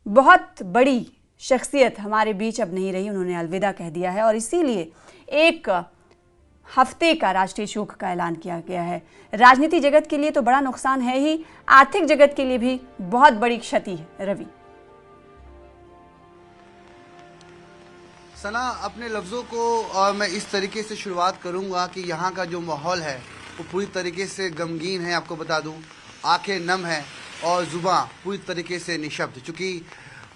बहुत बड़ी शख्सियत हमारे बीच अब नहीं रही, उन्होंने अलविदा कह दिया है और इसीलिए एक हफ्ते का राष्ट्रीय शोक का ऐलान किया गया है। राजनीति जगत के लिए तो बड़ा नुकसान है ही, आर्थिक जगत के लिए भी बहुत बड़ी क्षति है। रवि, सना, अपने लफ्ज़ों को मैं इस तरीके से शुरुआत करूंगा कि यहाँ का जो माहौल है वो पूरी तरीके से गमगीन है। आपको बता दूं, आंखें नम हैं और ज़ुबान पूरी तरीके से निशब्द, चूँकि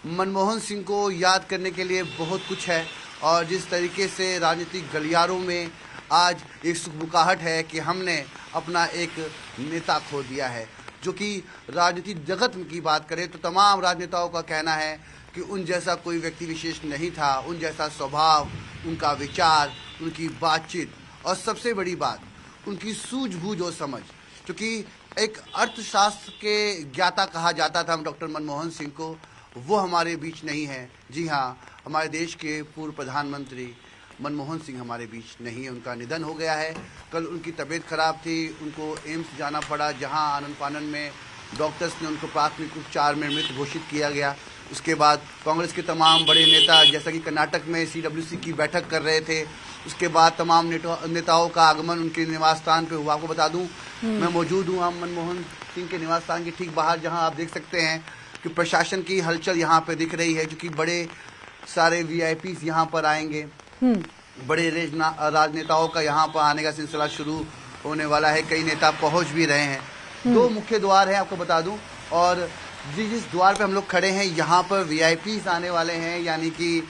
मनमोहन सिंह को याद करने के लिए बहुत कुछ है। और जिस तरीके से राजनीतिक गलियारों में आज एक सुखबुकाहट है कि हमने अपना एक नेता खो दिया है। जो कि राजनीतिक जगत की बात करें तो तमाम राजनेताओं का कहना है कि उन जैसा कोई व्यक्ति विशेष नहीं था, उन जैसा स्वभाव, उनका विचार, उनकी बातचीत और सबसे बड़ी बात उनकी सूझबूझ और समझ। क्योंकि एक अर्थशास्त्र के ज्ञाता कहा जाता था हम डॉक्टर मनमोहन सिंह को, वो हमारे बीच नहीं है। जी हाँ, हमारे देश के पूर्व प्रधानमंत्री मनमोहन सिंह हमारे बीच नहीं है, उनका निधन हो गया है। कल उनकी तबीयत खराब थी, उनको एम्स जाना पड़ा, जहां आनन फानन में डॉक्टर्स ने उनको प्राथमिक उपचार में मृत घोषित किया गया। उसके बाद कांग्रेस के तमाम बड़े नेता जैसा कि कर्नाटक में CWC की बैठक कर रहे थे, उसके बाद तमाम नेताओं का आगमन उनके निवास स्थान पे हुआ। आपको बता दूं, मैं मौजूद हूँ हम मनमोहन सिंह के निवास स्थान के ठीक बाहर, जहां आप देख सकते हैं कि प्रशासन की हलचल यहाँ पे दिख रही है, क्योंकि बड़े सारे VIPs यहाँ पर आएंगे। बड़े राजनेताओं का यहाँ पर आने का सिलसिला शुरू होने वाला है, कई नेता पहुँच भी रहे हैं। 2 मुख्य द्वार हैं आपको बता दूं, और जिस द्वार पे हम लोग खड़े हैं यहाँ पर VIPs आने वाले हैं, यानी कि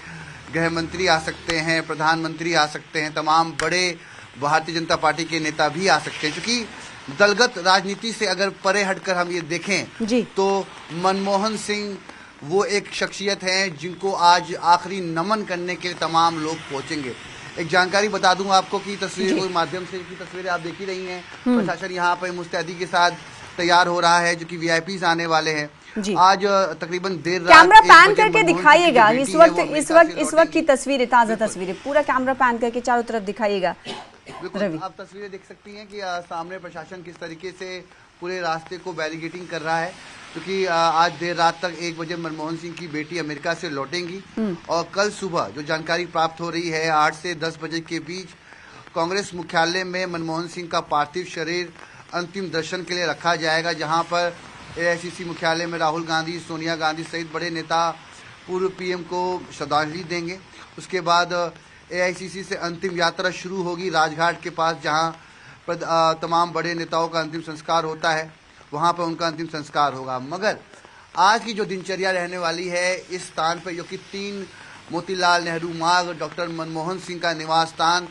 गृह मंत्री आ सकते हैं, प्रधानमंत्री आ सकते हैं, तमाम बड़े भारतीय जनता पार्टी के नेता भी आ सकते हैं। क्योंकि दलगत राजनीति से अगर परे हटकर हम ये देखें तो मनमोहन सिंह वो एक शख्सियत हैं जिनको आज आखिरी नमन करने के लिए तमाम लोग पहुंचेंगे। एक जानकारी बता दूं आपको कि तस्वीरों के माध्यम से की तस्वीरें आप देख ही रही हैं, प्रशासन यहाँ पर मुस्तैदी के साथ तैयार हो रहा है, जो कि VIPs आने वाले हैं। आज तकरीबन देर रात कैमरा पैन करके दिखाइएगा इस वक्त की तस्वीरें, ताजा तस्वीरें, पूरा कैमरा पैन करके चारों तरफ दिखाइएगा। आप तस्वीरें देख सकती हैं कि सामने प्रशासन किस तरीके से पूरे रास्ते को बैरिकेडिंग कर रहा है, क्योंकि आज देर रात तक 1 बजे मनमोहन सिंह की बेटी अमेरिका से लौटेंगी और कल सुबह जो जानकारी प्राप्त हो रही है 8 से 10 बजे के बीच कांग्रेस मुख्यालय में मनमोहन सिंह का पार्थिव शरीर अंतिम दर्शन के लिए रखा जाएगा, जहां पर AICC मुख्यालय में राहुल गांधी, सोनिया गांधी सहित बड़े नेता पूर्व PM को श्रद्धांजलि देंगे। उसके बाद AICC से अंतिम यात्रा शुरू होगी राजघाट के पास, जहां तमाम बड़े नेताओं का अंतिम संस्कार होता है, वहां पर उनका अंतिम संस्कार होगा। मगर आज की जो दिनचर्या रहने वाली है इस स्थान पर, जो कि 3 मोतीलाल नेहरू मार्ग डॉक्टर मनमोहन सिंह का निवास स्थान,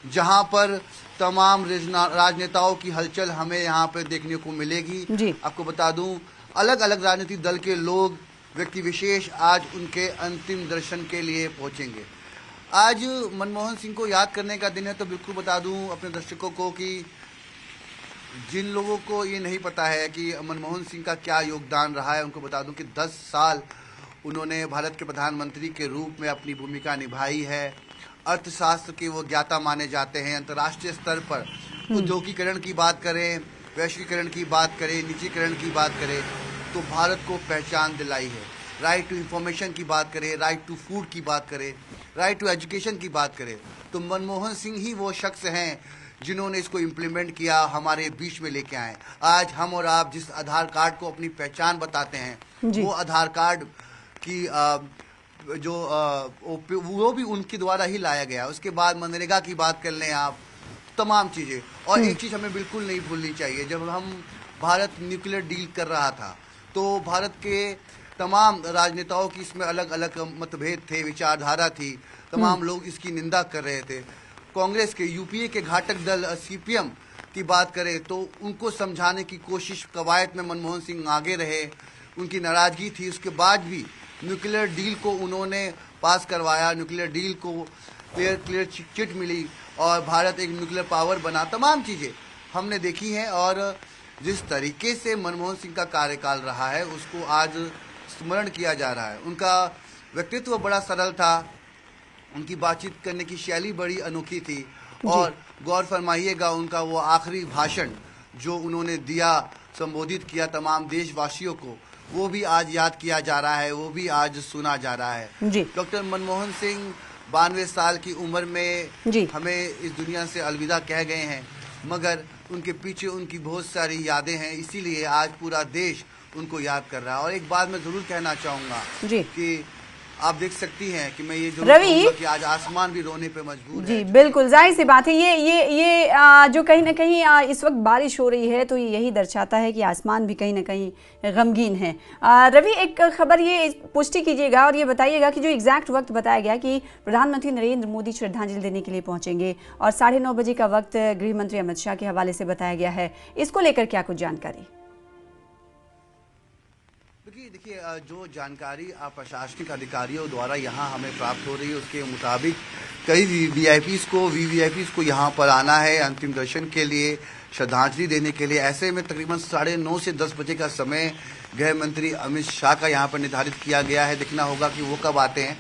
जहां पर तमाम राजनेताओं की हलचल हमें यहाँ पे देखने को मिलेगी। आपको बता दूं, अलग अलग राजनीतिक दल के लोग, व्यक्ति विशेष आज उनके अंतिम दर्शन के लिए पहुंचेंगे। आज मनमोहन सिंह को याद करने का दिन है, तो बिल्कुल बता दूं अपने दर्शकों को कि जिन लोगों को ये नहीं पता है कि मनमोहन सिंह का क्या योगदान रहा है, उनको बता दूं कि 10 साल उन्होंने भारत के प्रधानमंत्री के रूप में अपनी भूमिका निभाई है। अर्थशास्त्र के वो ज्ञाता माने जाते हैं। अंतर्राष्ट्रीय स्तर पर औद्योगिकरण की बात करें, वैश्वीकरण की बात करें, निजीकरण की बात करें, तो भारत को पहचान दिलाई है। राइट टू इंफॉर्मेशन की बात करें, राइट टू फूड की बात करें, राइट टू एजुकेशन की बात करें, तो मनमोहन सिंह ही वो शख्स हैं जिन्होंने इसको इम्प्लीमेंट किया, हमारे बीच में लेके आए। आज हम और आप जिस आधार कार्ड को अपनी पहचान बताते हैं, वो आधार कार्ड की वो भी उनके द्वारा ही लाया गया। उसके बाद मनरेगा की बात कर लें आप, तमाम चीज़ें। और एक चीज़ हमें बिल्कुल नहीं भूलनी चाहिए, जब हम भारत न्यूक्लियर डील कर रहा था तो भारत के तमाम राजनेताओं की इसमें अलग अलग मतभेद थे, विचारधारा थी, तमाम लोग इसकी निंदा कर रहे थे। कांग्रेस के UPA के घातक दल CPM की बात करें तो उनको समझाने की कोशिश, कवायद में मनमोहन सिंह आगे रहे, उनकी नाराजगी थी, उसके बाद भी न्यूक्लियर डील को उन्होंने पास करवाया, न्यूक्लियर डील को क्लियर चिट मिली और भारत एक न्यूक्लियर पावर बना। तमाम चीज़ें हमने देखी हैं और जिस तरीके से मनमोहन सिंह का कार्यकाल रहा है उसको आज स्मरण किया जा रहा है। उनका व्यक्तित्व बड़ा सरल था, उनकी बातचीत करने की शैली बड़ी अनोखी थी और गौर फरमाइएगा उनका वो आखिरी भाषण जो उन्होंने दिया, संबोधित किया तमाम देशवासियों को, वो भी आज याद किया जा रहा है, वो भी आज सुना जा रहा है। जी। डॉक्टर मनमोहन सिंह 92 साल की उम्र में जी। हमें इस दुनिया से अलविदा कह गए हैं, मगर उनके पीछे उनकी बहुत सारी यादें हैं, इसीलिए आज पूरा देश उनको याद कर रहा है। और एक बात मैं जरूर कहना चाहूंगा जी कि आप देख सकती हैं कि मैं ये जरूर रवि कहूंगा कि आज आसमान भी रोने पे मजबूर जी है। बिल्कुल जाहिर सी बात है। ये जो कहीं ना कहीं इस वक्त बारिश हो रही है तो ये यही दर्शाता है कि आसमान भी कहीं ना कहीं गमगीन है। रवि एक खबर ये पुष्टि कीजिएगा और ये बताइएगा कि जो एग्जैक्ट वक्त बताया गया कि प्रधानमंत्री नरेंद्र मोदी श्रद्धांजलि देने के लिए पहुंचेंगे और 9:30 बजे का वक्त गृह मंत्री अमित शाह के हवाले से बताया गया है, इसको लेकर क्या कुछ जानकारी? देखिए जो जानकारी प्रशासनिक अधिकारियों द्वारा यहाँ हमें प्राप्त हो रही है उसके मुताबिक कई वीवीआईपीज को यहाँ पर आना है अंतिम दर्शन के लिए, श्रद्धांजलि देने के लिए। ऐसे में तकरीबन 9:30 से 10 बजे का समय गृह मंत्री अमित शाह का यहाँ पर निर्धारित किया गया है। देखना होगा कि वो कब आते हैं।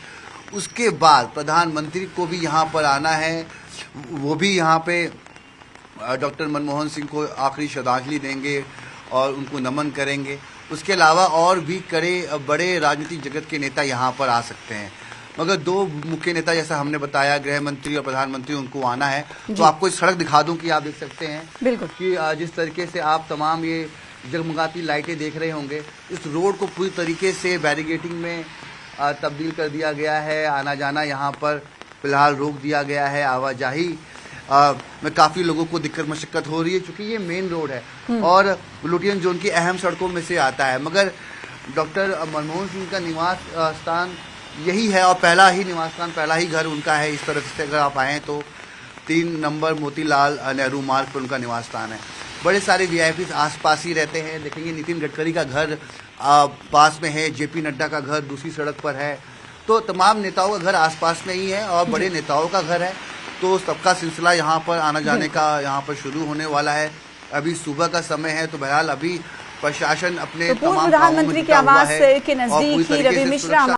उसके बाद प्रधानमंत्री को भी यहाँ पर आना है, वो भी यहाँ पे डॉक्टर मनमोहन सिंह को आखिरी श्रद्धांजलि देंगे और उनको नमन करेंगे। उसके अलावा और भी बड़े राजनीतिक जगत के नेता यहाँ पर आ सकते हैं, मगर दो मुख्य नेता जैसा हमने बताया गृह मंत्री और प्रधानमंत्री उनको आना है। तो आपको इस सड़क दिखा दूं कि आप देख सकते हैं बिल्कुल कि जिस तरीके से आप तमाम ये जगमगाती लाइटें देख रहे होंगे, इस रोड को पूरी तरीके से बैरिकेडिंग में तब्दील कर दिया गया है। आना जाना यहाँ पर फिलहाल रोक दिया गया है। आवाजाही में काफ़ी लोगों को दिक्कत मशक्कत हो रही है क्योंकि ये मेन रोड है और लुटियन जोन की अहम सड़कों में से आता है। मगर डॉक्टर मनमोहन सिंह का निवास स्थान यही है और पहला ही निवास स्थान, पहला ही घर उनका है। इस तरफ से अगर आप आएँ तो 3 नंबर मोतीलाल नेहरू मार्ग पर उनका निवास स्थान है। बड़े सारे वीआईपी आसपास ही रहते हैं। देखेंगे नितिन गडकरी का घर पास में है, जेपी नड्डा का घर दूसरी सड़क पर है। तो तमाम नेताओं का घर आसपास में ही है और बड़े नेताओं का घर है। तो सबका सिलसिला यहाँ पर आना जाने का यहाँ पर शुरू होने वाला है। अभी सुबह का समय है तो बहरहाल अभी प्रशासन अपने तो पूर्व प्रधानमंत्री के आवास के नजदीक ही रवि मिश्रा